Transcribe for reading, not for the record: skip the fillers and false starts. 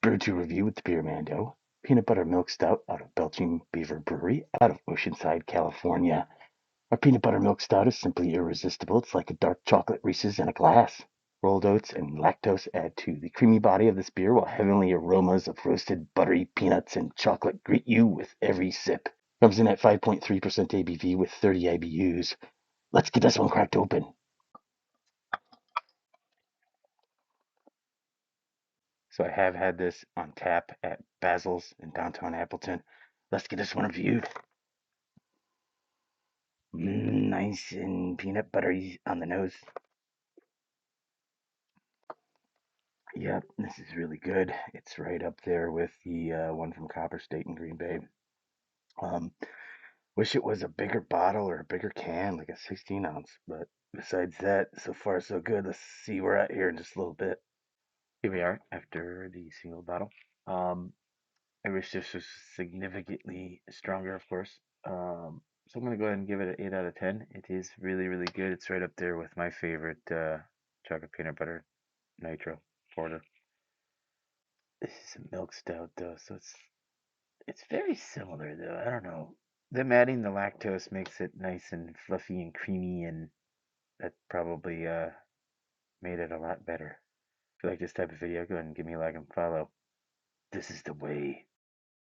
Brew to review with the Beer Mando. Peanut butter milk stout out of Belching Beaver Brewery out of Oceanside, California. Our peanut butter milk stout is simply irresistible. It's like a dark chocolate Reese's in a glass. Rolled oats and lactose add to the creamy body of this beer, while heavenly aromas of roasted buttery peanuts and chocolate greet you with every sip. Comes in at 5.3% ABV with 30 IBUs. Let's get this one cracked open. So I have had this on tap at Basil's in downtown Appleton. Let's get this one reviewed. Nice and peanut buttery on the nose. Yep, this is really good. It's right up there with the one from Copper State in Green Bay. Um, Wish it was a bigger bottle or a bigger can, like a 16 ounce. But besides that, so far so good. Let's see where we're at here in just a little bit. Here we are after the single bottle. I wish this was significantly stronger, of course. So I'm gonna go ahead and give it an 8 out of 10. It is really, really good. It's right up there with my favorite chocolate peanut butter Nitro porter. This is a milk stout though, so it's very similar though. I don't know. Them adding the lactose makes it nice and fluffy and creamy, and that probably made it a lot better. If you like this type of video, go ahead and give me a like and follow. This is the way.